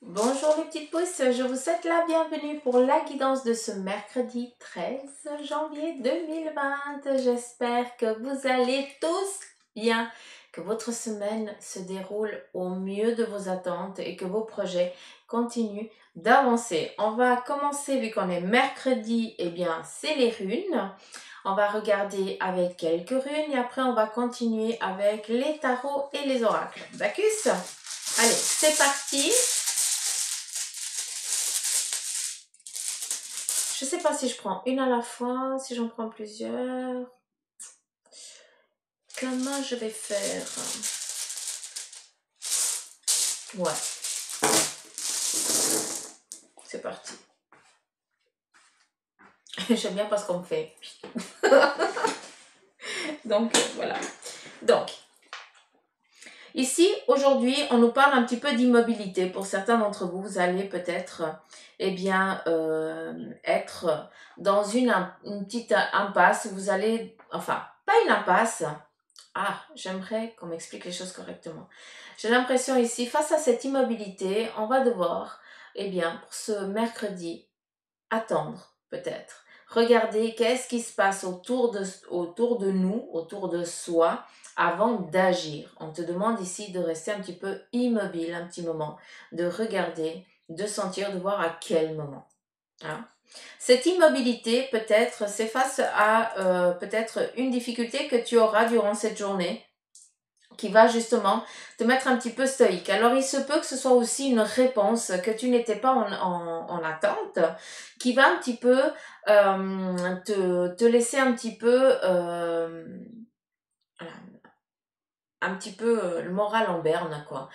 Bonjour les petites pousses, je vous souhaite la bienvenue pour la guidance de ce mercredi 13 janvier 2020. J'espère que vous allez tous bien, que votre semaine se déroule au mieux de vos attentes et que vos projets continuent d'avancer. On va commencer, vu qu'on est mercredi, eh bien c'est les runes. On va regarder avec quelques runes et après on va continuer avec les tarots et les oracles. Bacchus? Allez, c'est parti. Je sais pas si je prends une à la fois, si j'en prends plusieurs. Comment je vais faire? Ouais, c'est parti. J'aime bien parce qu'on me fait. Donc, voilà. Donc, ici, aujourd'hui, on nous parle un petit peu d'immobilité. Pour certains d'entre vous, vous allez peut-être, eh bien, être dans une petite impasse. Vous allez, enfin, pas une impasse. Ah, j'aimerais qu'on m'explique les choses correctement. J'ai l'impression ici, face à cette immobilité, on va devoir, eh bien, pour ce mercredi, attendre peut-être. Regarder qu'est-ce qui se passe autour de nous, autour de soi, avant d'agir. On te demande ici de rester un petit peu immobile un petit moment, de regarder, de sentir, de voir à quel moment. Hein. Cette immobilité, peut-être, c'est face à peut-être une difficulté que tu auras durant cette journée qui va justement te mettre un petit peu stoïque. Alors il se peut que ce soit aussi une réponse que tu n'étais pas en attente, qui va un petit peu te laisser un petit peu, un petit peu le moral en berne, quoi.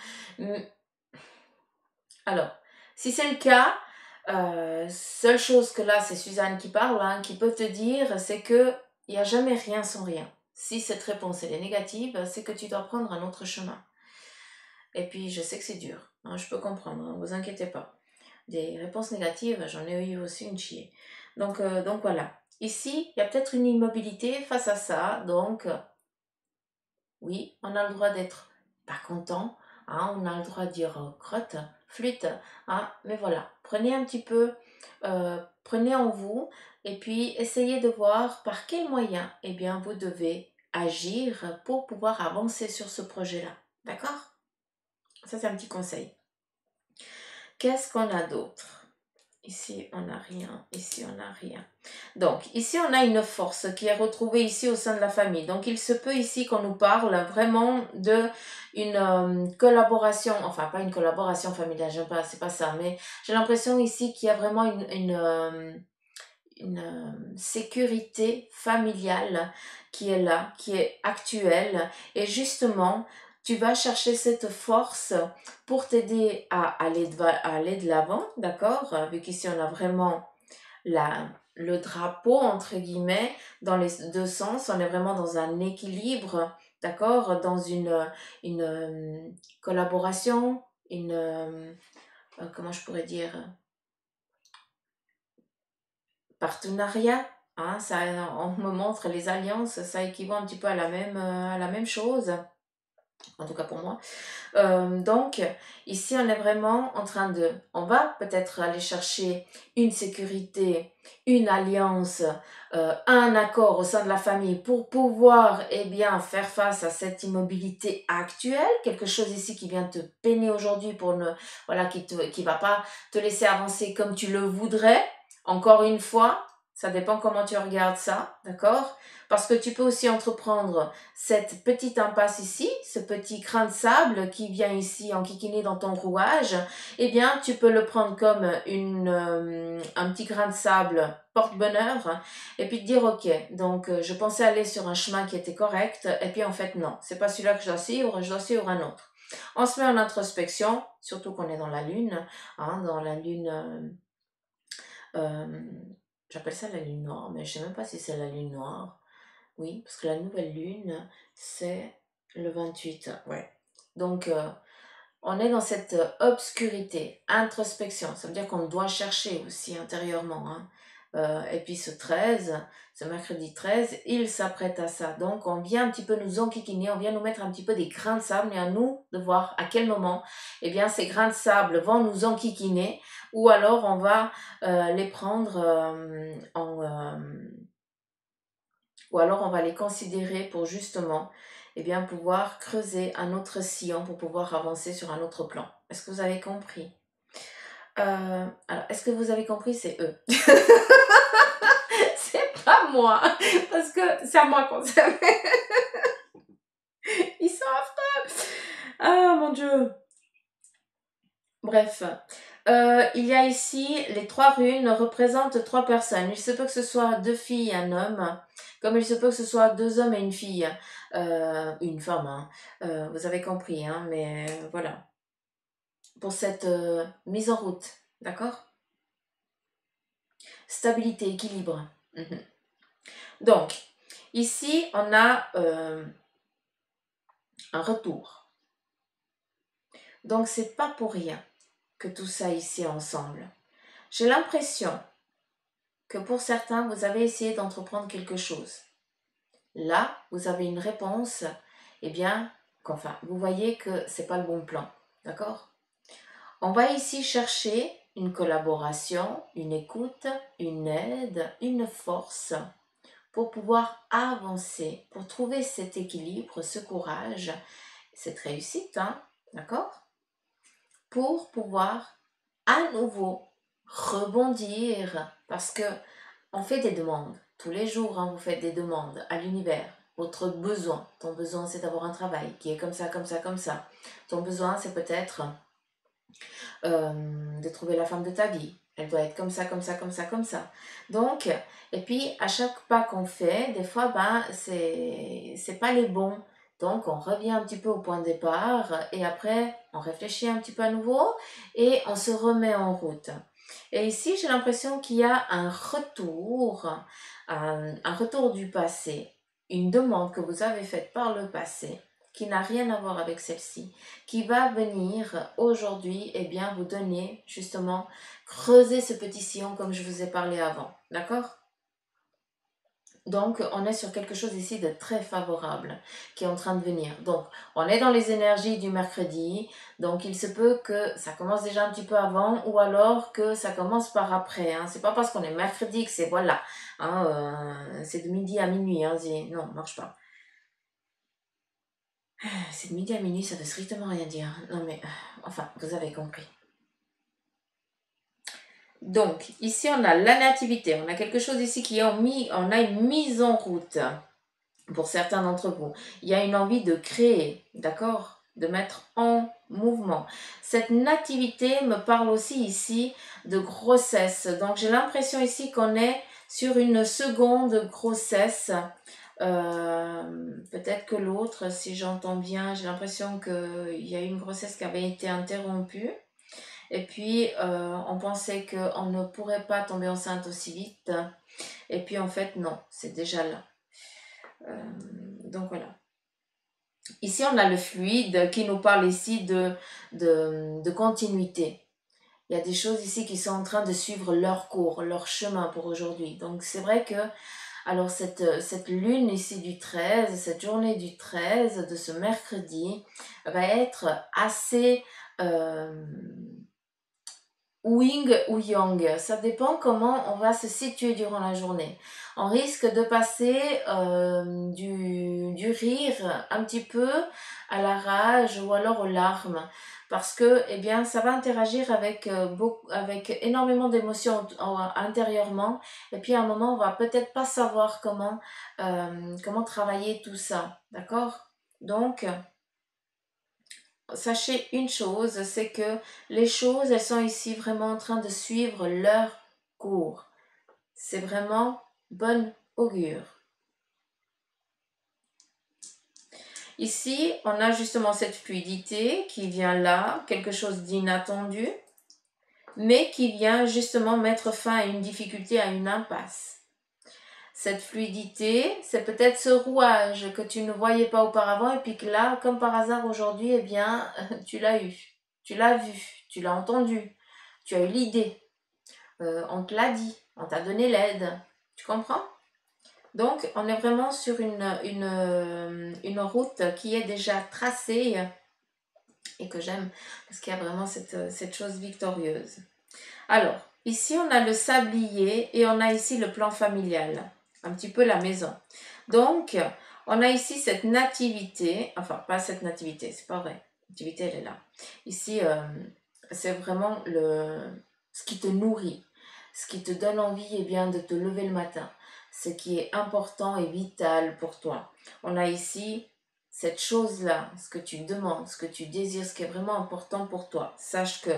Alors, si c'est le cas, seule chose que là, c'est Suzanne qui parle, hein, qui peut te dire, c'est que il n'y a jamais rien sans rien. Si cette réponse elle est négative, c'est que tu dois prendre un autre chemin. Et puis, je sais que c'est dur, hein, je peux comprendre, ne vous inquiétez pas. Des réponses négatives, j'en ai eu aussi une chier. Donc voilà. Ici, il y a peut-être une immobilité face à ça. Donc, oui, on a le droit d'être pas content. Hein, on a le droit de dire crotte, flûte. Hein, mais voilà, prenez un petit peu, prenez en vous et puis essayez de voir par quels moyens eh bien, vous devez agir pour pouvoir avancer sur ce projet-là. D'accord? Ça, c'est un petit conseil. Qu'est-ce qu'on a d'autre? Ici, on n'a rien. Ici, on n'a rien. Donc, ici, on a une force qui est retrouvée ici au sein de la famille. Donc, il se peut ici qu'on nous parle vraiment de une collaboration, enfin, pas une collaboration familiale, j'aime pas, c'est pas ça, mais j'ai l'impression ici qu'il y a vraiment une sécurité familiale qui est là, qui est actuelle. Et justement, tu vas chercher cette force pour t'aider à aller de l'avant, d'accord? Vu qu'ici, on a vraiment le drapeau, entre guillemets, dans les deux sens. On est vraiment dans un équilibre, d'accord? Dans une collaboration, comment je pourrais dire? Partenariat, hein, ça, on me montre les alliances, ça équivaut un petit peu à la même chose, en tout cas pour moi. Donc, ici, on est vraiment en train de, on va peut-être aller chercher une sécurité, une alliance, un accord au sein de la famille pour pouvoir, eh bien, faire face à cette immobilité actuelle, quelque chose ici qui vient te peiner aujourd'hui pour ne, voilà, qui va pas te laisser avancer comme tu le voudrais. Encore une fois, ça dépend comment tu regardes ça, d'accord? Parce que tu peux aussi entreprendre cette petite impasse ici, ce petit grain de sable qui vient ici enquiquiner dans ton rouage, eh bien, tu peux le prendre comme un petit grain de sable porte-bonheur et puis te dire, ok, donc je pensais aller sur un chemin qui était correct et puis en fait, non, c'est pas celui-là que je dois suivre un autre. On se met en introspection, surtout qu'on est dans la lune, hein, dans la lune, euh, j'appelle ça la lune noire, mais je sais même pas si c'est la lune noire. Oui, parce que la nouvelle lune, c'est le 28. Ouais. Donc, on est dans cette obscurité, introspection. Ça veut dire qu'on doit chercher aussi intérieurement. Hein. Et puis ce mercredi 13, il s'apprête à ça. Donc on vient un petit peu nous enquiquiner, on vient nous mettre un petit peu des grains de sable et à nous de voir à quel moment eh bien, ces grains de sable vont nous enquiquiner ou alors on va les prendre ou alors on va les considérer pour justement eh bien, pouvoir creuser un autre sillon pour pouvoir avancer sur un autre plan. Est-ce que vous avez compris? Alors, est-ce que vous avez compris? C'est eux. C'est pas moi. Parce que c'est à moi qu'on s'aime. Ils sont affreux. Ah mon Dieu. Bref. Il y a ici, les 3 runes représentent 3 personnes. Il se peut que ce soit 2 filles et un homme, comme il se peut que ce soit 2 hommes et une fille, une femme. Hein. Vous avez compris, hein, mais voilà. Pour cette mise en route, d'accord? Stabilité, équilibre. Mhm. Donc, ici, on a un retour. Donc, c'est pas pour rien que tout ça ici est ensemble. J'ai l'impression que pour certains, vous avez essayé d'entreprendre quelque chose. Là, vous avez une réponse, eh bien, enfin, vous voyez que c'est pas le bon plan, d'accord? On va ici chercher une collaboration, une écoute, une aide, une force pour pouvoir avancer, pour trouver cet équilibre, ce courage, cette réussite, hein, d'accord? Pour pouvoir à nouveau rebondir, parce que on fait des demandes. Tous les jours, hein, vous faites des demandes à l'univers. Votre besoin, ton besoin c'est d'avoir un travail qui est comme ça, comme ça, comme ça. Ton besoin c'est peut-être de trouver la femme de ta vie. Elle doit être comme ça, comme ça, comme ça, comme ça. Donc, et puis à chaque pas qu'on fait, des fois, ben, c'est pas les bons. Donc, on revient un petit peu au point de départ et après, on réfléchit un petit peu à nouveau et on se remet en route. Et ici, j'ai l'impression qu'il y a un retour du passé, une demande que vous avez faite par le passé qui n'a rien à voir avec celle-ci, qui va venir aujourd'hui et bien vous donner justement creuser ce petit sillon comme je vous ai parlé avant. D'accord? Donc, on est sur quelque chose ici de très favorable qui est en train de venir. Donc, on est dans les énergies du mercredi. Donc, il se peut que ça commence déjà un petit peu avant ou alors que ça commence par après. Hein. C'est pas parce qu'on est mercredi que c'est voilà. Hein, c'est de midi à minuit. Hein, non, marche pas. C'est de midi à minuit, ça veut strictement rien dire. Non mais, enfin, vous avez compris. Donc, ici, on a la nativité. On a quelque chose ici qui est on a une mise en route pour certains d'entre vous. Il y a une envie de créer, d'accord? De mettre en mouvement. Cette nativité me parle aussi ici de grossesse. Donc, j'ai l'impression ici qu'on est sur une seconde grossesse. Peut-être que l'autre, si j'entends bien, j'ai l'impression qu'il y a eu une grossesse qui avait été interrompue. Et puis, on pensait qu'on ne pourrait pas tomber enceinte aussi vite. Et puis, en fait, non, c'est déjà là. Donc, voilà. Ici, on a le fluide qui nous parle ici de continuité. Il y a des choses ici qui sont en train de suivre leur cours, leur chemin pour aujourd'hui. Donc, c'est vrai que, alors, cette lune ici du 13, cette journée du 13 de ce mercredi, va être assez... Wing ou yang, ça dépend comment on va se situer durant la journée. On risque de passer du rire un petit peu à la rage ou alors aux larmes parce que eh bien, ça va interagir avec énormément d'émotions intérieurement et puis à un moment on va peut-être pas savoir comment travailler tout ça, d'accord? Donc, sachez une chose, c'est que les choses, elles sont ici vraiment en train de suivre leur cours. C'est vraiment bonne augure. Ici, on a justement cette fluidité qui vient là, quelque chose d'inattendu, mais qui vient justement mettre fin à une difficulté, à une impasse. Cette fluidité, c'est peut-être ce rouage que tu ne voyais pas auparavant et puis que là, comme par hasard aujourd'hui, eh bien, tu l'as eu, tu l'as vu, tu l'as entendu, tu as eu l'idée, on te l'a dit, On t'a donné l'aide. Tu comprends? Donc, on est vraiment sur une route qui est déjà tracée et que j'aime parce qu'il y a vraiment cette chose victorieuse. Alors, ici, on a le sablier et on a ici le plan familial, un petit peu la maison. Donc, on a ici cette nativité, enfin, pas cette nativité, c'est pas vrai. La nativité, elle est là. Ici, c'est vraiment ce qui te nourrit, ce qui te donne envie eh bien, de te lever le matin, ce qui est important et vital pour toi. On a ici cette chose-là, ce que tu demandes, ce que tu désires, ce qui est vraiment important pour toi. Sache que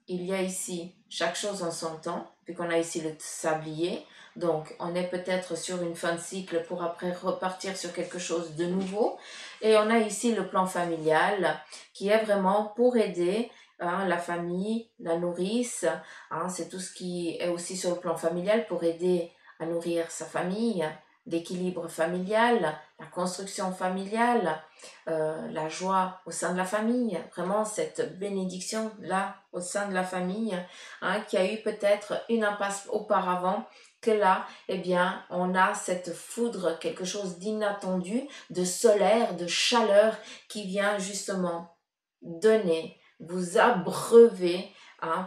il y a ici chaque chose en son temps, puis qu'on a ici le sablier. Donc, on est peut-être sur une fin de cycle pour après repartir sur quelque chose de nouveau. Et on a ici le plan familial qui est vraiment pour aider la famille, la nourrice. C'est tout ce qui est aussi sur le plan familial pour aider à nourrir sa famille, l'équilibre familial, la construction familiale, la joie au sein de la famille, vraiment cette bénédiction là au sein de la famille, qui a eu peut-être une impasse auparavant, que là, eh bien, on a cette foudre, quelque chose d'inattendu, de solaire, de chaleur qui vient justement donner, vous abreuver,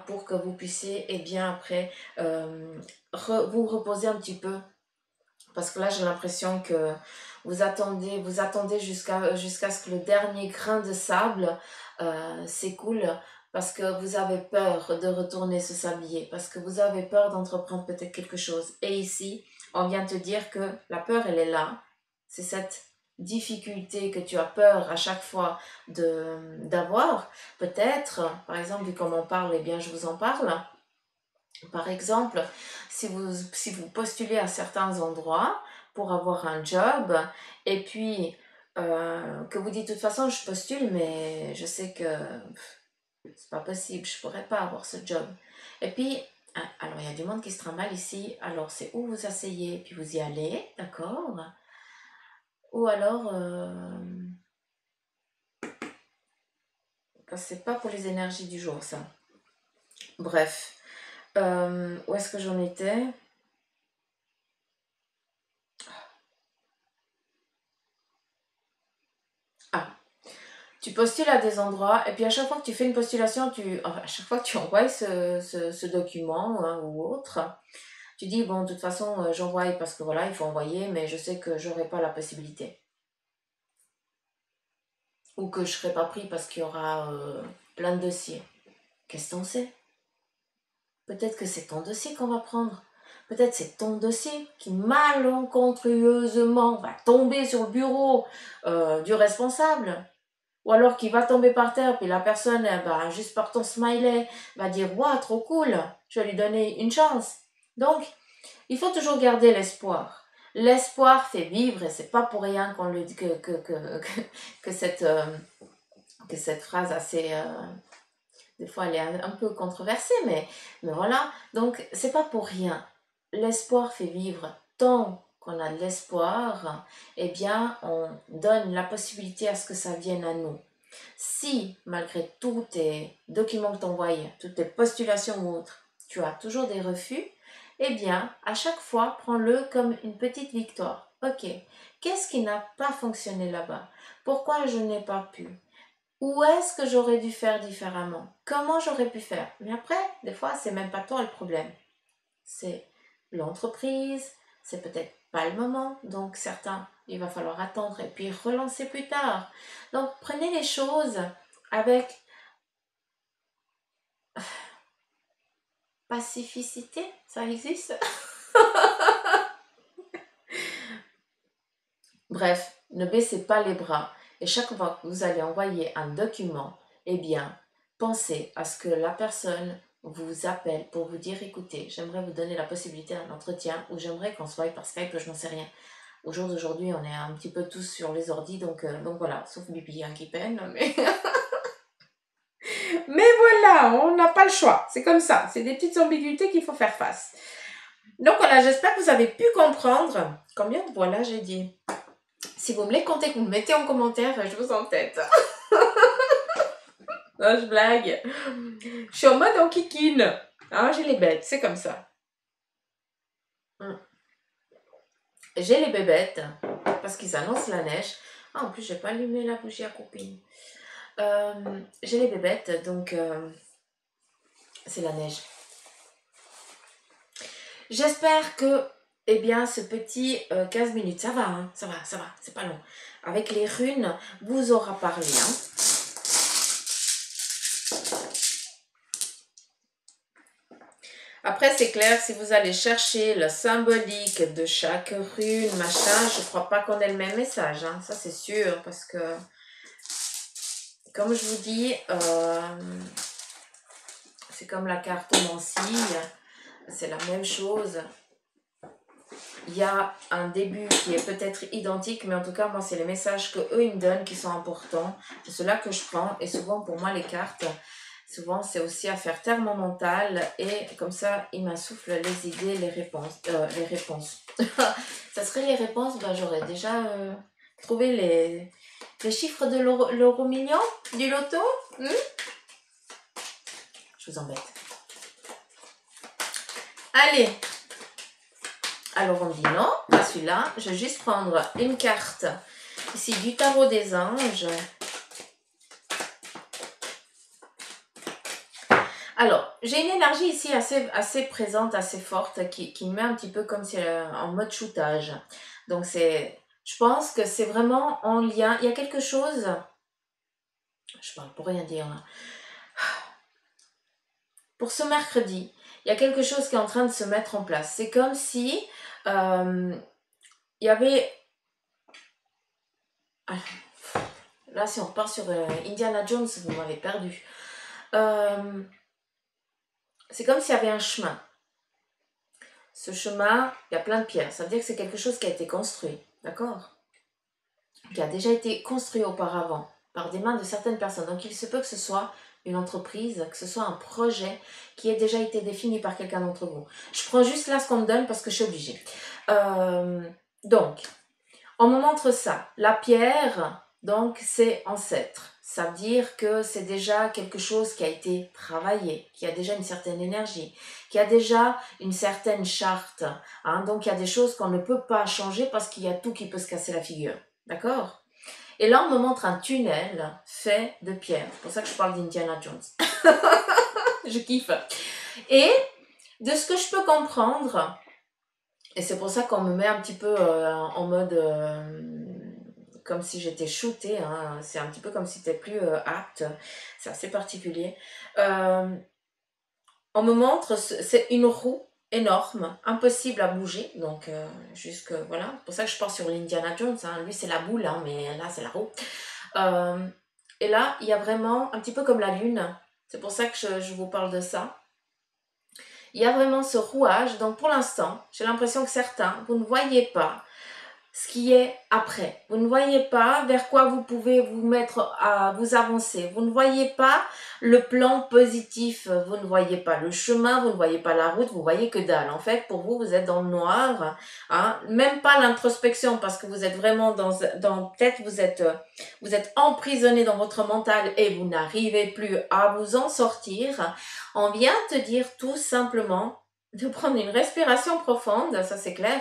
pour que vous puissiez, eh bien, après, vous reposer un petit peu parce que là, j'ai l'impression que vous attendez jusqu'à ce que le dernier grain de sable s'écoule parce que vous avez peur de retourner ce sablier, parce que vous avez peur d'entreprendre peut-être quelque chose. Et ici, on vient te dire que la peur, elle est là. C'est cette difficulté que tu as peur à chaque fois d'avoir. Peut-être, par exemple, vu comme on parle, eh bien, je vous en parle. Par exemple, si vous postulez à certains endroits pour avoir un job et puis que vous dites de toute façon je postule mais je sais que c'est pas possible, je pourrais pas avoir ce job. Et puis, alors il y a du monde qui se trimballe ici, alors c'est où vous asseyez puis vous y allez, d'accord? Ou alors, c'est pas pour les énergies du jour ça. Bref, où est-ce que j'en étais? Ah, tu postules à des endroits et puis à chaque fois que tu fais une postulation, à chaque fois que tu envoies ce document ou autre, tu dis bon de toute façon j'envoie parce que voilà il faut envoyer mais je sais que j'aurai pas la possibilité ou que je serai pas pris parce qu'il y aura plein de dossiers. Qu'est-ce qu'on sait? Peut-être que c'est ton dossier qu'on va prendre. Peut-être c'est ton dossier qui malencontreusement va tomber sur le bureau du responsable. Ou alors qu'il va tomber par terre, puis la personne, juste par ton smiley, va dire waouh, trop cool, je vais lui donner une chance. Donc, il faut toujours garder l'espoir. L'espoir fait vivre, et c'est pas pour rien qu'on le dit que que cette phrase assez. Des fois, elle est un peu controversée, mais voilà. Donc, c'est pas pour rien. L'espoir fait vivre. Tant qu'on a de l'espoir, eh bien, on donne la possibilité à ce que ça vienne à nous. Si, malgré tous tes documents que tu envoies, toutes tes postulations ou autres, tu as toujours des refus, eh bien, à chaque fois, prends-le comme une petite victoire. Ok, qu'est-ce qui n'a pas fonctionné là-bas? Pourquoi je n'ai pas pu? Où est-ce que j'aurais dû faire différemment? Comment j'aurais pu faire? Mais après, des fois, c'est même pas toi le problème. C'est l'entreprise, c'est peut-être pas le moment. Donc, certains, il va falloir attendre et puis relancer plus tard. Donc, prenez les choses avec pacificité. Ça existe? Bref, ne baissez pas les bras. Et chaque fois que vous allez envoyer un document, eh bien, pensez à ce que la personne vous appelle pour vous dire, écoutez, j'aimerais vous donner la possibilité d'un entretien ou j'aimerais qu'on se voie par Skype, je n'en sais rien. Au jour d'aujourd'hui, on est un petit peu tous sur les ordis, donc voilà, sauf Bibi qui peine, mais... mais voilà, on n'a pas le choix, c'est comme ça, c'est des petites ambiguïtés qu'il faut faire face. Donc voilà, j'espère que vous avez pu comprendre combien de voilà j'ai dit. Si vous me les comptez, que vous me mettez en commentaire, je vous en tête. Non, je blague. Je suis en mode en kikine. J'ai les bêtes, c'est comme ça. J'ai les bébêtes, parce qu'ils annoncent la neige. Ah, en plus, j'ai pas allumé la bougie à copine. J'ai les bébêtes, donc c'est la neige. J'espère que, eh bien, ce petit 15 minutes, ça va, hein, ça va, c'est pas long. Avec les runes, vous aura parlé. Hein. Après, c'est clair, si vous allez chercher le symbolique de chaque rune, machin, je crois pas qu'on ait le même message. Hein. Ça, c'est sûr, parce que, comme je vous dis, c'est comme la cartomancie, c'est la même chose. Il y a un début qui est peut-être identique, mais en tout cas, moi, c'est les messages que eux ils me donnent qui sont importants. C'est cela que je prends. Et souvent, pour moi, les cartes, souvent, c'est aussi à faire taire mon mental. Et comme ça, ils m'insufflent les idées, les réponses. Ça serait les réponses, ben, j'aurais déjà trouvé les chiffres de l'euro million, du loto. Je vous embête. Allez. Alors on dit non, pas celui-là. Je vais juste prendre une carte ici du tarot des anges. Alors, j'ai une énergie ici assez présente, assez forte, qui me met un petit peu comme si en mode shootage. Donc je pense que c'est vraiment en lien. Il y a quelque chose, je parle pour rien dire là. Pour ce mercredi, il y a quelque chose qui est en train de se mettre en place. C'est comme si il y avait... Là, si on repart sur Indiana Jones, vous m'avez perdu. C'est comme s'il y avait un chemin. Ce chemin, il y a plein de pierres. Ça veut dire que c'est quelque chose qui a été construit. D'accord? Qui a déjà été construit auparavant par des mains de certaines personnes. Donc, il se peut que ce soit une entreprise, que ce soit un projet qui ait déjà été défini par quelqu'un d'entre vous. Je prends juste là ce qu'on me donne parce que je suis obligée. Donc, on me montre ça. La pierre, donc, c'est ancêtre. Ça veut dire que c'est déjà quelque chose qui a été travaillé, qui a déjà une certaine énergie, qui a déjà une certaine charte. Hein. Donc, il y a des choses qu'on ne peut pas changer parce qu'il y a tout qui peut se casser la figure. D'accord? Et là, on me montre un tunnel fait de pierre. C'est pour ça que je parle d'Indiana Jones. Je kiffe. Et de ce que je peux comprendre, et c'est pour ça qu'on me met un petit peu en mode... comme si j'étais shootée, hein. C'est un petit peu comme si c'était plus apte, c'est assez particulier. On me montre, c'est une roue énorme, impossible à bouger, donc jusque, voilà, c'est pour ça que je pars sur l'Indiana Jones, hein. Lui c'est la boule, hein, mais là c'est la roue. Et là, il y a vraiment, un petit peu comme la lune, c'est pour ça que je vous parle de ça. Il y a vraiment ce rouage, donc pour l'instant, j'ai l'impression que certains, vous ne voyez pas ce qui est après. Vous ne voyez pas vers quoi vous pouvez vous mettre à vous avancer. Vous ne voyez pas le plan positif. Vous ne voyez pas le chemin. Vous ne voyez pas la route. Vous voyez que dalle. En fait, pour vous, vous êtes dans le noir. Hein. Même pas l'introspection parce que vous êtes vraiment dans peut-être vous êtes emprisonné dans votre mental et vous n'arrivez plus à vous en sortir. On vient te dire tout simplement de prendre une respiration profonde, ça c'est clair,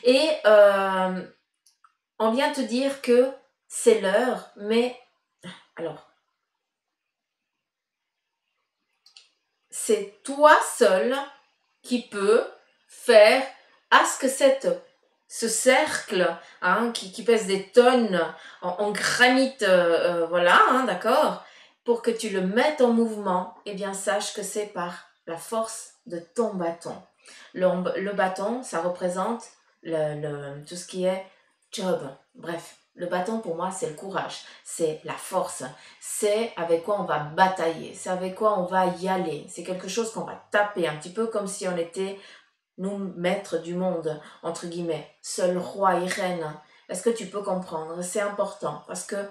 et on vient te dire que c'est l'heure, mais alors, c'est toi seul qui peux faire à ce que ce cercle hein, qui pèse des tonnes en granit, voilà, hein, d'accord, pour que tu le mettes en mouvement, eh bien sache que c'est par la force de ton bâton. Le bâton, ça représente tout ce qui est job. Bref, le bâton pour moi, c'est le courage, c'est la force, c'est avec quoi on va batailler, c'est avec quoi on va y aller. C'est quelque chose qu'on va taper, un petit peu comme si on était nous maîtres du monde, entre guillemets, seul roi et reine. Est-ce que tu peux comprendre? C'est important parce que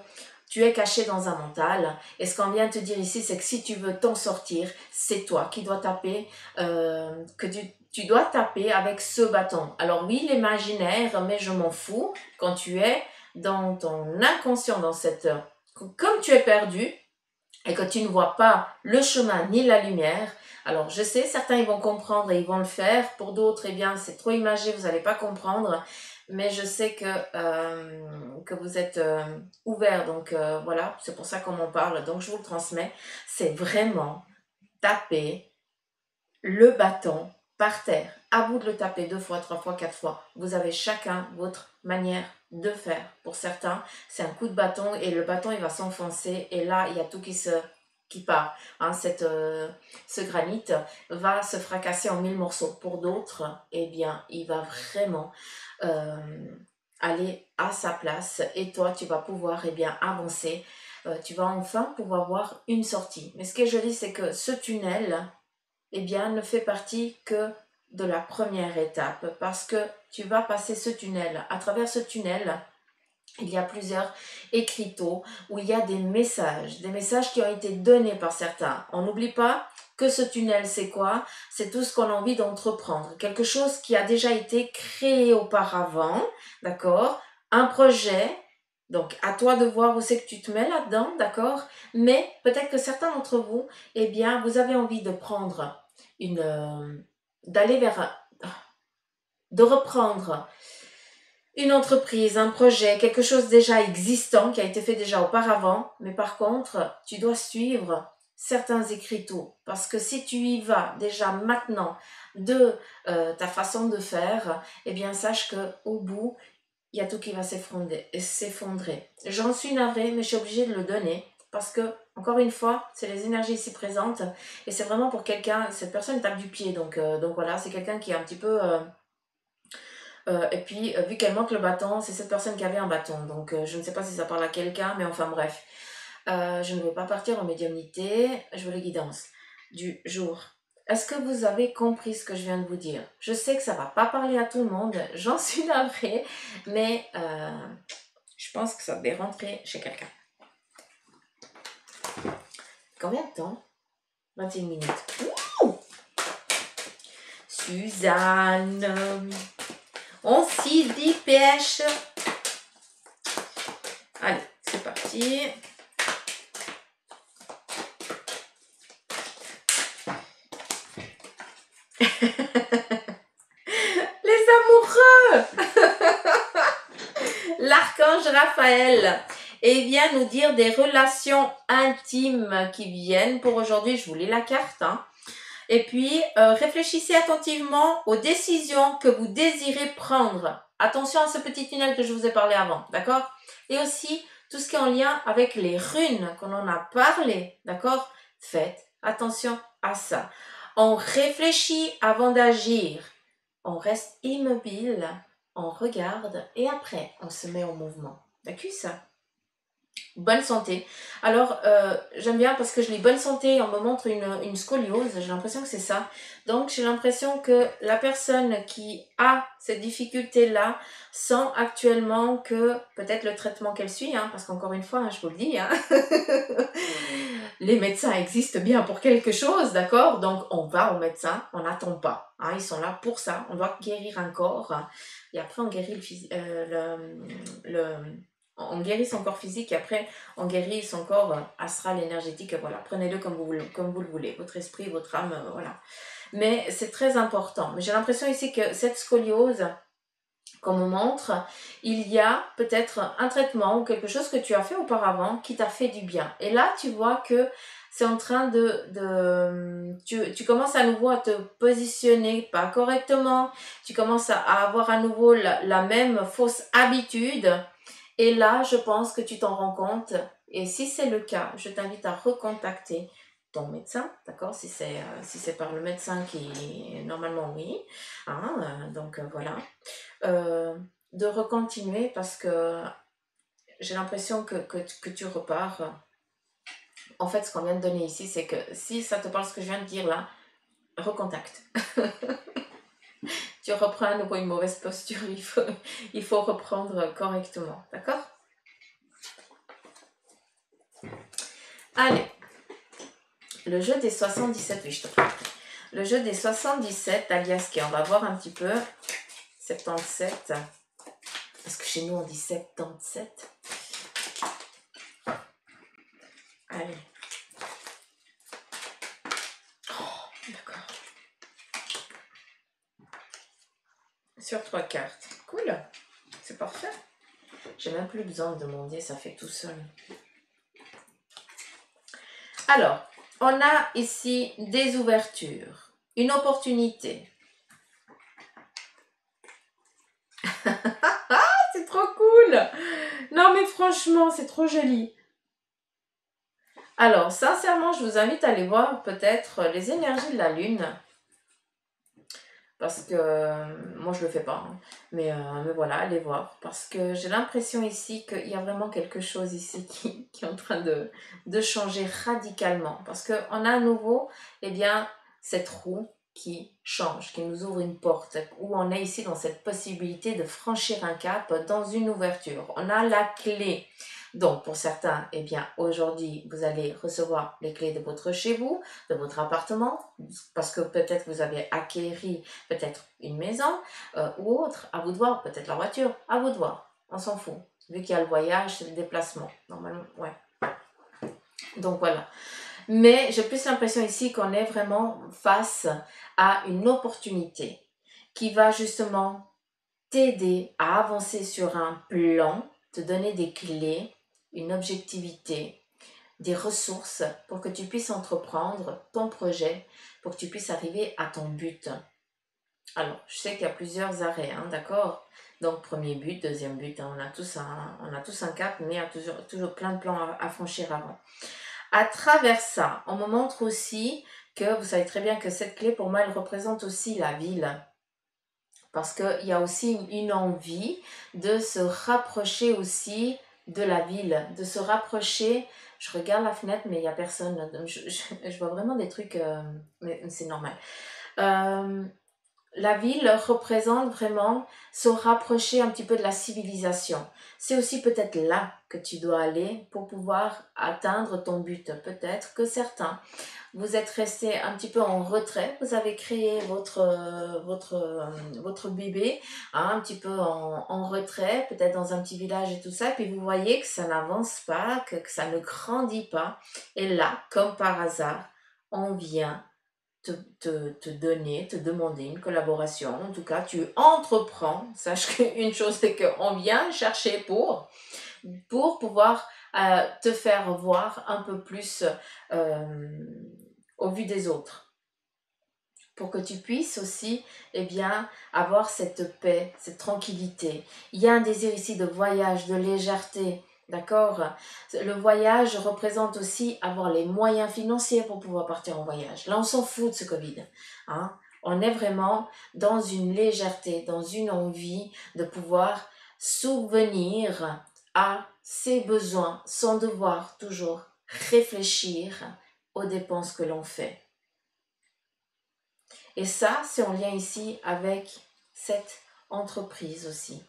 tu es caché dans un mental. Et ce qu'on vient te dire ici, c'est que si tu veux t'en sortir, c'est toi qui dois taper, que tu dois taper avec ce bâton. Alors oui, l'imaginaire, mais je m'en fous. Quand tu es dans ton inconscient, dans cette... Comme tu es perdu, et que tu ne vois pas le chemin ni la lumière, alors je sais, certains ils vont comprendre et ils vont le faire, pour d'autres, eh bien, c'est trop imagé, vous n'allez pas comprendre, mais je sais que vous êtes ouvert, donc voilà, c'est pour ça qu'on m'en parle, donc je vous le transmets, c'est vraiment taper le bâton par terre. À vous de le taper 2 fois, 3 fois, 4 fois. Vous avez chacun votre manière de faire. Pour certains, c'est un coup de bâton et le bâton il va s'enfoncer et là il y a tout qui part. Hein, ce granit va se fracasser en 1000 morceaux. Pour d'autres, eh bien, il va vraiment euh, aller à sa place et toi tu vas pouvoir bien avancer. Tu vas enfin pouvoir voir une sortie. Mais ce qui est joli, c'est que ce tunnel, eh bien, ne fait partie que de la première étape parce que tu vas passer ce tunnel. À travers ce tunnel, il y a plusieurs écriteaux où il y a des messages qui ont été donnés par certains. On n'oublie pas que ce tunnel, c'est quoi? C'est tout ce qu'on a envie d'entreprendre. Quelque chose qui a déjà été créé auparavant, d'accord? Un projet. Donc, à toi de voir où c'est que tu te mets là-dedans, d'accord? Mais peut-être que certains d'entre vous, eh bien, vous avez envie de prendre d'aller vers, de reprendre une entreprise, un projet, quelque chose déjà existant qui a été fait déjà auparavant, mais par contre, tu dois suivre certains écriteaux parce que si tu y vas déjà maintenant de ta façon de faire, eh bien sache que au bout, il y a tout qui va s'effondrer. J'en suis navrée, mais je suis obligée de le donner parce que, encore une fois, c'est les énergies ici présentes et c'est vraiment pour quelqu'un, cette personne tape du pied, donc voilà, c'est quelqu'un qui est un petit peu... et puis, vu qu'elle manque le bâton, c'est cette personne qui avait un bâton. Donc, je ne sais pas si ça parle à quelqu'un, mais enfin bref. Je ne veux pas partir en médiumnité, je veux les guidances du jour. Est-ce que vous avez compris ce que je viens de vous dire? Je sais que ça ne va pas parler à tout le monde, j'en suis navrée, mais je pense que ça devait rentrer chez quelqu'un. Combien de temps? 21 minutes. Ouh! Suzanne, on s'y dépêche. Allez, c'est parti. Les amoureux. L'archange Raphaël vient nous dire des relations intimes qui viennent. Pour aujourd'hui, je vous lis la carte. Hein. Et puis, réfléchissez attentivement aux décisions que vous désirez prendre. Attention à ce petit tunnel que je vous ai parlé avant, d'accord? Et aussi, tout ce qui est en lien avec les runes qu'on en a parlé, d'accord? Faites attention à ça. On réfléchit avant d'agir. On reste immobile, on regarde et après, on se met en mouvement. D'accord ça? Bonne santé. Alors, j'aime bien parce que je lis bonne santé, on me montre une scoliose, j'ai l'impression que c'est ça. Donc, j'ai l'impression que la personne qui a cette difficulté-là sent actuellement que peut-être le traitement qu'elle suit, hein, parce qu'encore une fois, hein, je vous le dis, hein, les médecins existent bien pour quelque chose, d'accord? Donc, on va au médecin, on n'attend pas. Hein, ils sont là pour ça, on doit guérir un corps. Et après, on guérit on guérit son corps physique et après on guérit son corps astral, énergétique, voilà, prenez-le comme vous le voulez, votre esprit, votre âme, voilà. Mais c'est très important. Mais j'ai l'impression ici que cette scoliose, comme on montre, il y a peut-être un traitement ou quelque chose que tu as fait auparavant qui t'a fait du bien. Et là, tu vois que c'est en train tu commences à nouveau à te positionner pas correctement, tu commences à avoir à nouveau la même fausse habitude. Et là, je pense que tu t'en rends compte. Et si c'est le cas, je t'invite à recontacter ton médecin, d'accord? Si c'est par le médecin qui, normalement, oui. Hein, voilà. De recontinuer parce que j'ai l'impression que tu repars. En fait, ce qu'on vient de donner ici, c'est que si ça te parle ce que je viens de dire là, recontacte. Tu reprends à nouveau une mauvaise posture, il faut reprendre correctement, d'accord? Allez, le jeu des 77, oui, je te prends. Le jeu des 77, alias qui, on va voir un petit peu, 77, parce que chez nous on dit 77. Allez. D'accord. Sur 3 cartes. Cool. C'est parfait. J'ai même plus besoin de demander, ça fait tout seul. Alors, on a ici des ouvertures, une opportunité. C'est trop cool! Non mais franchement, c'est trop joli. Alors, sincèrement, je vous invite à aller voir peut-être les énergies de la Lune. Parce que moi, je le fais pas. Hein. Mais voilà, allez voir. Parce que j'ai l'impression ici qu'il y a vraiment quelque chose ici qui est en train de changer radicalement. Parce qu'on a à nouveau, eh bien, cette roue qui change, qui nous ouvre une porte, où on est ici dans cette possibilité de franchir un cap dans une ouverture. On a la clé. Donc, pour certains, eh bien, aujourd'hui, vous allez recevoir les clés de votre chez vous, de votre appartement, parce que peut-être vous avez acquéri peut-être une maison ou autre, à vous de voir, peut-être la voiture, à vous de voir, on s'en fout. Vu qu'il y a le voyage, c'est le déplacement, normalement, ouais. Donc voilà. Mais j'ai plus l'impression ici qu'on est vraiment face à une opportunité qui va justement t'aider à avancer sur un plan, te donner des clés, une objectivité, des ressources pour que tu puisses entreprendre ton projet, pour que tu puisses arriver à ton but. Alors, je sais qu'il y a plusieurs arrêts, hein, d'accord? Donc, premier but, deuxième but, hein, on a tous un cap, mais il y a toujours plein de plans à franchir avant. À travers ça, on me montre aussi que vous savez très bien que cette clé, pour moi, elle représente aussi la ville. Parce qu'il y a aussi une envie de se rapprocher aussi de la ville, de se rapprocher. Je regarde la fenêtre, mais il n'y a personne. Je vois vraiment des trucs, mais c'est normal. La ville représente vraiment se rapprocher un petit peu de la civilisation. C'est aussi peut-être là que tu dois aller pour pouvoir atteindre ton but. Peut-être que certains, vous êtes restés un petit peu en retrait, vous avez créé votre bébé hein, un petit peu en retrait, peut-être dans un petit village et tout ça, et puis vous voyez que ça n'avance pas, que ça ne grandit pas. Et là, comme par hasard, on vient te donner, te demander une collaboration. En tout cas, tu entreprends. Sache qu'une chose, c'est qu'on vient chercher pour pouvoir te faire voir un peu plus au vu des autres. Pour que tu puisses aussi eh bien, avoir cette paix, cette tranquillité. Il y a un désir ici de voyage, de légèreté. D'accord. Le voyage représente aussi avoir les moyens financiers pour pouvoir partir en voyage. Là, on s'en fout de ce Covid. Hein. On est vraiment dans une légèreté, dans une envie de pouvoir souvenir à ses besoins sans devoir toujours réfléchir aux dépenses que l'on fait. Et ça, c'est en lien ici avec cette entreprise aussi.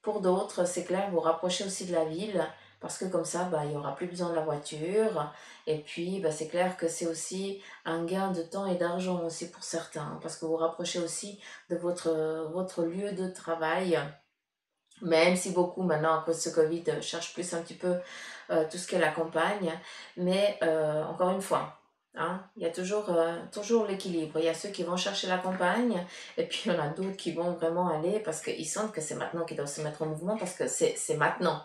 Pour d'autres, c'est clair, vous rapprochez aussi de la ville parce que comme ça, il n'y aura plus besoin de la voiture. Et puis, c'est clair que c'est aussi un gain de temps et d'argent aussi pour certains parce que vous rapprochez aussi de votre lieu de travail. Même si beaucoup maintenant, à cause de ce Covid, cherchent plus un petit peu tout ce qu'est la campagne. Mais encore une fois, hein, il y a toujours l'équilibre. Il y a ceux qui vont chercher la campagne et puis il y en a d'autres qui vont vraiment aller parce qu'ils sentent que c'est maintenant qu'ils doivent se mettre en mouvement parce que c'est maintenant.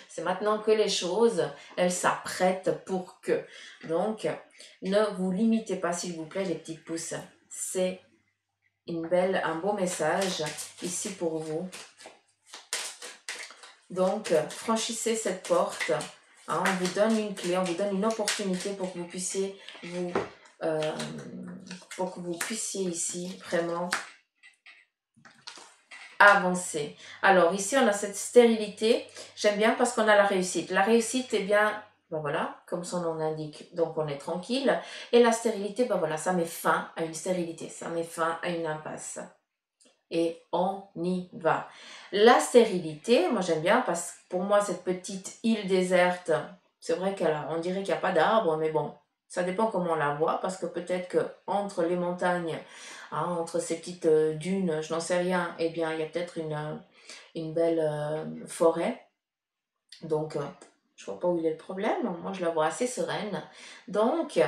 C'est maintenant que les choses, elles s'apprêtent pour que. Donc, ne vous limitez pas, s'il vous plaît, les petites pousses. C'est un beau message ici pour vous. Donc, franchissez cette porte. Hein, on vous donne une clé, on vous donne une opportunité pour que vous puissiez ici vraiment avancer. Alors, ici, on a cette stérilité. J'aime bien parce qu'on a la réussite. La réussite, eh bien, voilà, comme son nom l'indique, donc on est tranquille. Et la stérilité, voilà, ça met fin à une stérilité, ça met fin à une impasse. Et on y va. La stérilité, moi j'aime bien parce que pour moi cette petite île déserte, c'est vrai qu'on dirait qu'il n'y a pas d'arbres, mais bon, ça dépend comment on la voit parce que peut-être que entre les montagnes, hein, entre ces petites dunes, je n'en sais rien, eh bien il y a peut-être une belle forêt. Donc je vois pas où il est le problème, moi je la vois assez sereine. Donc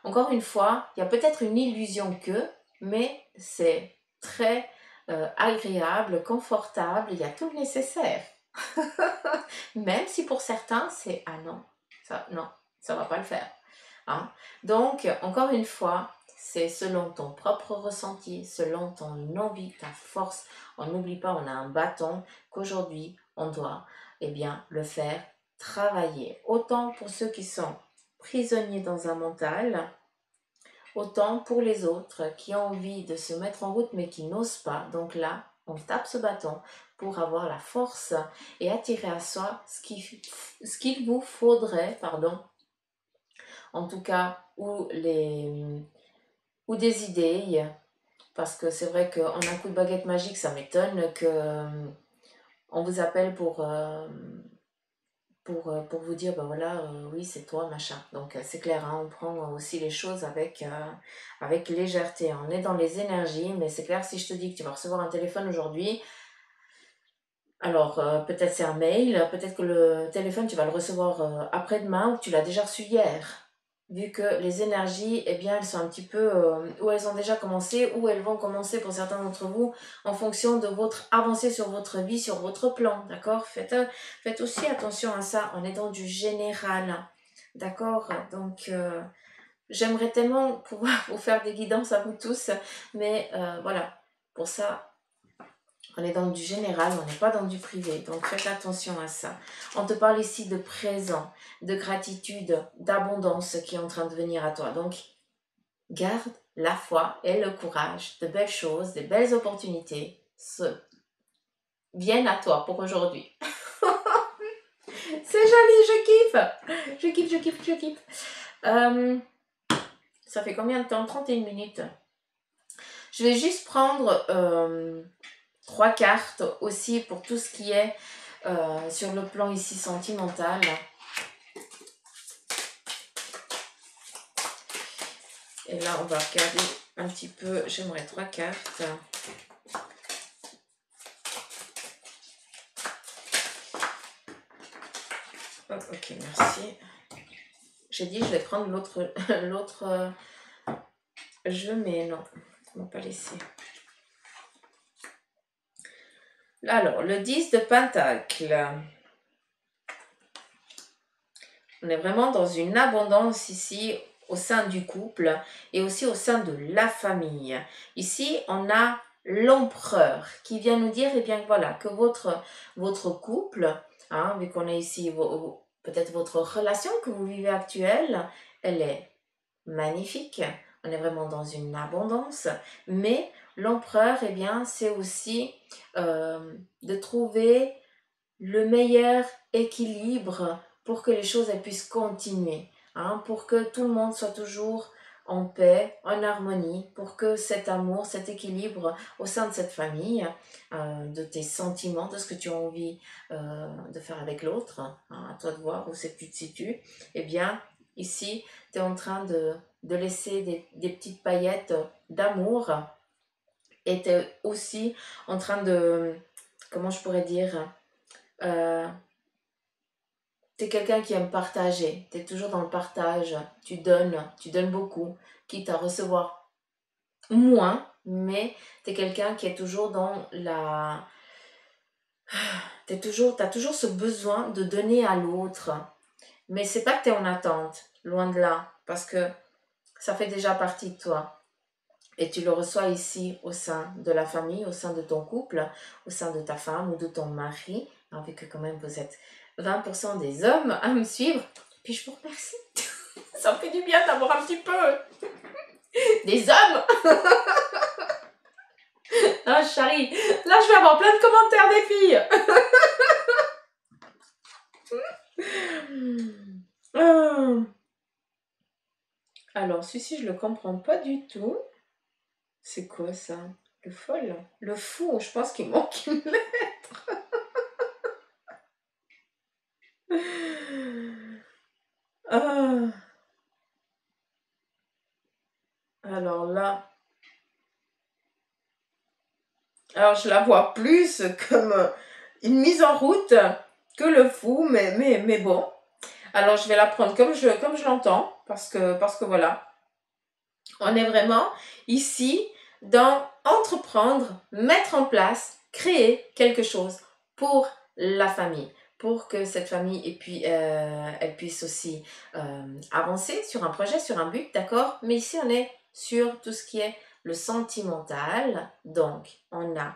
Encore une fois, il y a peut-être une illusion que, mais c'est très agréable, confortable, il y a tout le nécessaire. Même si pour certains, c'est « ah non, ça va pas le faire ». Hein? Donc, encore une fois, c'est selon ton propre ressenti, selon ton envie, ta force. On n'oublie pas, on a un bâton qu'aujourd'hui, on doit le faire travailler. Autant pour ceux qui sont prisonniers dans un mental, autant pour les autres qui ont envie de se mettre en route mais qui n'osent pas. Donc là, on tape ce bâton pour avoir la force et attirer à soi ce qu'il vous faudrait, en tout cas, ou des idées, parce que c'est vrai qu'en un coup de baguette magique, ça m'étonne que on vous appelle pour vous dire, ben voilà, oui, c'est toi, machin. Donc, c'est clair, hein, on prend aussi les choses avec légèreté. On est dans les énergies, mais c'est clair, si je te dis que tu vas recevoir un téléphone aujourd'hui, alors peut-être c'est un mail, peut-être que le téléphone, tu vas le recevoir après-demain ou que tu l'as déjà reçu hier. Vu que les énergies, elles sont un petit peu où elles ont déjà commencé, où elles vont commencer pour certains d'entre vous, en fonction de votre avancée sur votre vie, sur votre plan, d'accord? Faites aussi attention à ça, on est dans du général, d'accord? Donc, j'aimerais tellement pouvoir vous faire des guidances à vous tous, mais voilà, pour ça, on est dans du général, on n'est pas dans du privé, donc faites attention à ça. On te parle ici de présent, de gratitude, d'abondance qui est en train de venir à toi. Donc, garde la foi et le courage, de belles choses, de belles opportunités viennent à toi pour aujourd'hui. C'est joli, je kiffe. Ça fait combien de temps? 31 minutes. Je vais juste prendre 3 cartes aussi pour tout ce qui est sur le plan ici sentimental. Et là, on va regarder un petit peu. J'aimerais 3 cartes. Oh, ok, merci. J'ai dit, je vais prendre l'autre jeu, mais non, on ne va pas laisser. Alors, le 10 de Pentacle. On est vraiment dans une abondance ici au sein du couple et aussi au sein de la famille. Ici, on a l'empereur qui vient nous dire voilà, que votre couple, hein, vu qu'on a ici peut-être votre relation que vous vivez actuelle, elle est magnifique. On est vraiment dans une abondance, mais l'empereur, c'est aussi de trouver le meilleur équilibre pour que les choses elles puissent continuer, hein, pour que tout le monde soit toujours en paix, en harmonie, pour que cet amour, cet équilibre au sein de cette famille, de tes sentiments, de ce que tu as envie de faire avec l'autre, hein, à toi de voir où c'est que tu te situes, ici, tu es en train de laisser des petites paillettes d'amour et tu es aussi en train de, comment je pourrais dire, tu es quelqu'un qui aime partager, tu es toujours dans le partage, tu donnes beaucoup, quitte à recevoir moins, mais tu es quelqu'un qui est toujours dans la... t'as toujours ce besoin de donner à l'autre, mais c'est pas que tu es en attente, loin de là, parce que ça fait déjà partie de toi. Et tu le reçois ici au sein de la famille, au sein de ton couple, au sein de ta femme ou de ton mari, vu que quand même vous êtes 20% des hommes à me suivre. Puis je vous remercie. Ça me fait du bien d'avoir un petit peu des hommes. Ah, je charrie. Là, je vais avoir plein de commentaires des filles. Alors, celui-ci, je le comprends pas du tout. C'est quoi ça? Le folle? Le fou, je pense qu'il manque une lettre. Alors là, je la vois plus comme une mise en route que le fou, mais bon. Alors je vais la prendre comme je l'entends, parce que voilà. On est vraiment ici dans entreprendre, mettre en place, créer quelque chose pour la famille, pour que cette famille et puis elle puisse aussi avancer sur un projet, sur un but, d'accord? Mais ici on est sur tout ce qui est le sentimental. Donc on a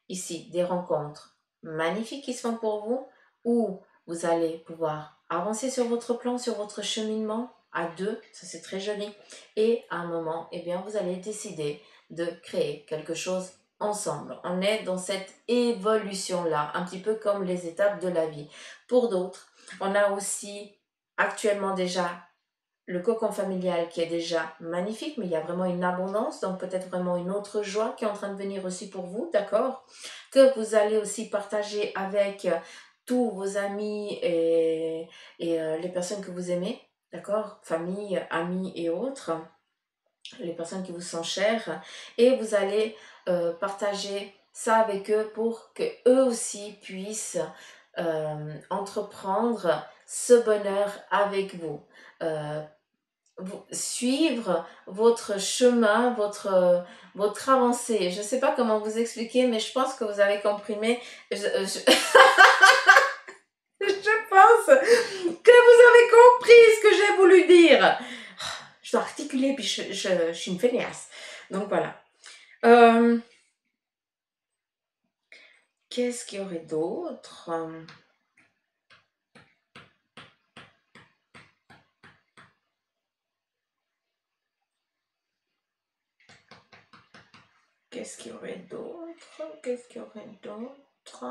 ici des rencontres magnifiques qui se font pour vous, où vous allez pouvoir avancer sur votre plan, sur votre cheminement à deux, ça c'est très joli. Et à un moment, eh bien, vous allez décider de créer quelque chose ensemble. On est dans cette évolution-là, un petit peu comme les étapes de la vie. Pour d'autres, on a aussi actuellement déjà le cocon familial qui est déjà magnifique, mais il y a vraiment une abondance, donc peut-être vraiment une autre joie qui est en train de venir aussi pour vous, d'accord? Que vous allez aussi partager avec tous vos amis et les personnes que vous aimez, d'accord? Famille, amis et autres, les personnes qui vous sont chères, et vous allez partager ça avec eux pour que eux aussi puissent entreprendre ce bonheur avec vous. Euh, Suivre votre chemin, votre avancée. Je ne sais pas comment vous expliquer, mais je pense que vous avez comprimé. Je pense que vous avez compris ce que j'ai voulu dire. Je dois articuler, puis je suis une feignasse. Donc voilà. Qu'est-ce qu'il y aurait d'autre? Qu'est-ce qu'il y aurait d'autre? Qu'est-ce qu'il y aurait d'autre?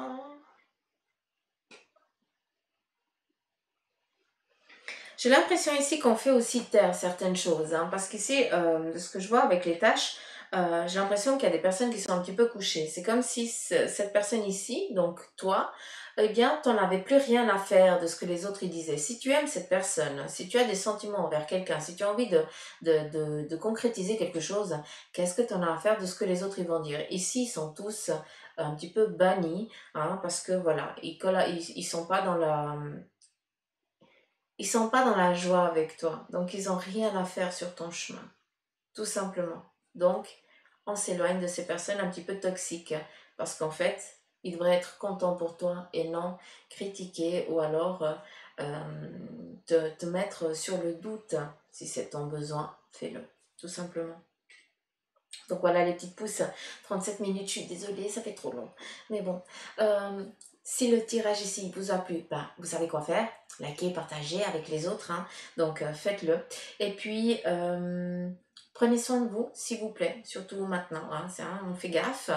J'ai l'impression ici qu'on fait aussi taire certaines choses, hein, parce qu'ici, de ce que je vois avec les tâches, j'ai l'impression qu'il y a des personnes qui sont un petit peu couchées. C'est comme si cette personne ici, donc toi, eh bien, tu n'en avais plus rien à faire de ce que les autres y disaient. Si tu aimes cette personne, si tu as des sentiments envers quelqu'un, si tu as envie de concrétiser quelque chose, qu'est-ce que tu en as à faire de ce que les autres y vont dire? Ici, ils sont tous un petit peu bannis, hein, parce que voilà, ils sont pas dans la joie avec toi. Donc, ils n'ont rien à faire sur ton chemin. Tout simplement. Donc, on s'éloigne de ces personnes un petit peu toxiques. Parce qu'en fait, ils devraient être contents pour toi et non critiquer ou alors te mettre sur le doute. Si c'est ton besoin, fais-le. Tout simplement. Donc voilà les petites pousses. 37 minutes, je suis désolée, ça fait trop long. Mais bon, si le tirage ici vous a plu, ben, vous savez quoi faire. Likez, partagez avec les autres. Hein. Donc faites-le. Et puis, prenez soin de vous, s'il vous plaît. Surtout maintenant. Hein, on fait gaffe.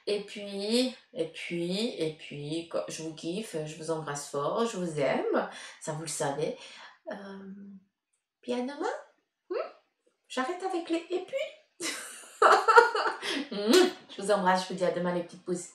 Et puis, je vous kiffe, je vous embrasse fort, je vous aime. Ça, vous le savez. Euh, puis à demain. Hmm. J'arrête avec les et puis. Je vous embrasse, je vous dis à demain les petites pousses.